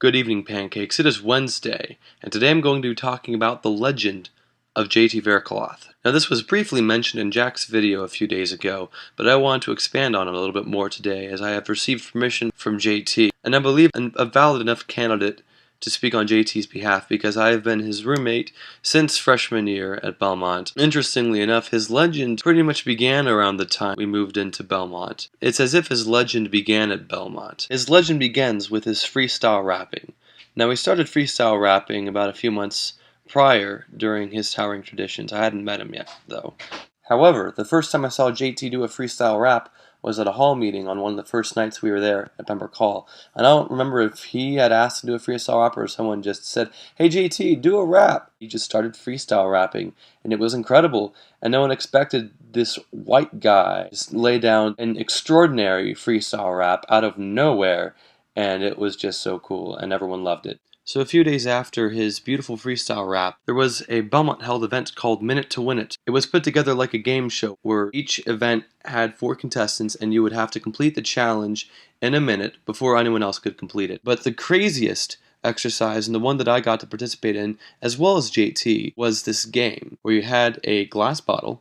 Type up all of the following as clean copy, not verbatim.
Good evening, Pancakes. It is Wednesday, and today I'm going to be talking about the legend of JT Faircloth. Now, this was briefly mentioned in Jack's video a few days ago, but I want to expand on it a little bit more today as I have received permission from JT, and I believe I'm a valid enough candidate to speak on JT's behalf because I have been his roommate since freshman year at Belmont. Interestingly enough, his legend pretty much began around the time we moved into Belmont. It's as if his legend began at Belmont. His legend begins with his freestyle rapping. Now, he started freestyle rapping about a few months prior during his Towering Traditions. I hadn't met him yet, though. However, the first time I saw JT do a freestyle rap was at a hall meeting on one of the first nights we were there at Pembroke Hall. And I don't remember if he had asked to do a freestyle rap or someone just said, "Hey JT, do a rap." He just started freestyle rapping, and it was incredible. And no one expected this white guy to lay down an extraordinary freestyle rap out of nowhere, and it was just so cool, and everyone loved it. So a few days after his beautiful freestyle rap, there was a Belmont-held event called Minute to Win It. It was put together like a game show where each event had 4 contestants and you would have to complete the challenge in a minute before anyone else could complete it. But the craziest exercise, and the one that I got to participate in, as well as JT, was this game where you had a glass bottle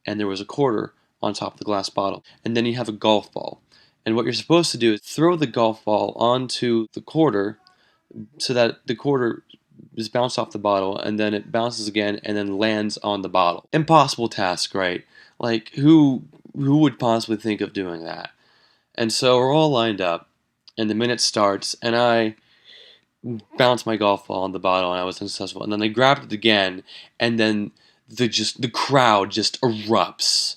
and there was a quarter on top of the glass bottle, and then you have a golf ball. And what you're supposed to do is throw the golf ball onto the quarter so that the quarter is bounced off the bottle, and then it bounces again and then lands on the bottle. Impossible task, right? Like, who would possibly think of doing that? And so we're all lined up, and the minute starts, and I bounced my golf ball on the bottle, and I was unsuccessful. And then I grabbed it again, and then the crowd just erupts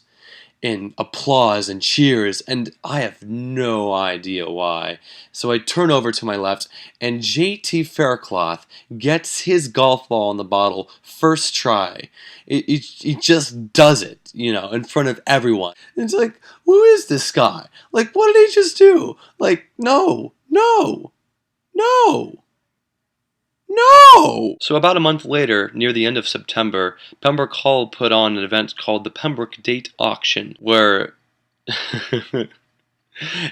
in applause and cheers, and I have no idea why. So I turn over to my left, and JT Faircloth gets his golf ball in the bottle first try. He just does it, in front of everyone. And it's like, who is this guy? Like, what did he just do? Like, no. So about a month later, near the end of September, Pembroke Hall put on an event called the Pembroke Date Auction, where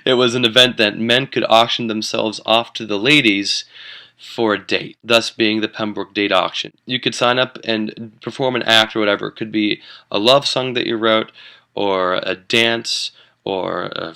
it was an event that men could auction themselves off to the ladies for a date, thus being the Pembroke Date Auction. You could sign up and perform an act or whatever. It could be a love song that you wrote, or a dance, or a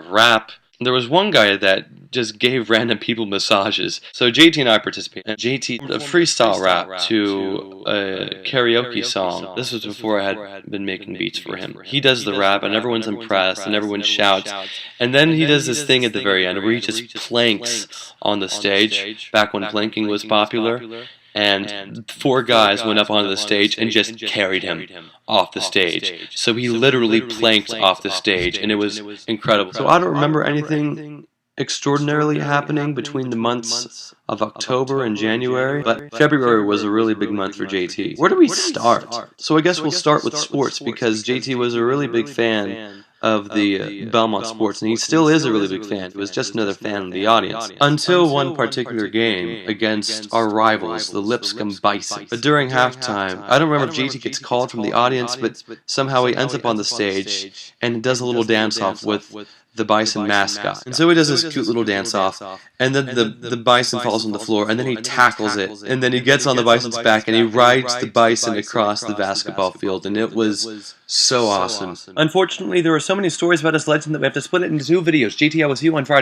rap. There was one guy that just gave random people massages. So JT and I participated. And JT did a freestyle rap to a karaoke song. This was before I had been making beats for him. He does the rap, and everyone's impressed, and everyone shouts. And then he does this thing at the very end where he just planks on the stage, back when planking was popular. And 4 guys went up onto the stage and just carried him off the stage. So he literally planked off the stage, and it was incredible. So I don't remember anything extraordinarily happening between the months of October and January, but February was a really big month for JT. Where do we start? So I guess we'll start with sports, because JT was a really big fan of the Belmont sports, and he still is a really big fan. He was just another fan in the audience. Until one particular game against our rivals, the Lipscomb Bison. But during halftime, I don't remember if JT gets called from the audience, but somehow he ends up on the stage and does a little dance-off with the Bison mascot. And so he does this cute little dance-off, and then the Bison falls on the floor, and then he tackles it, and then he gets on the Bison's back, and he rides the Bison across the basketball field, and it was so awesome. Unfortunately, there are so many stories about his legend that we have to split it into 2 videos. JT, I will see you on Friday.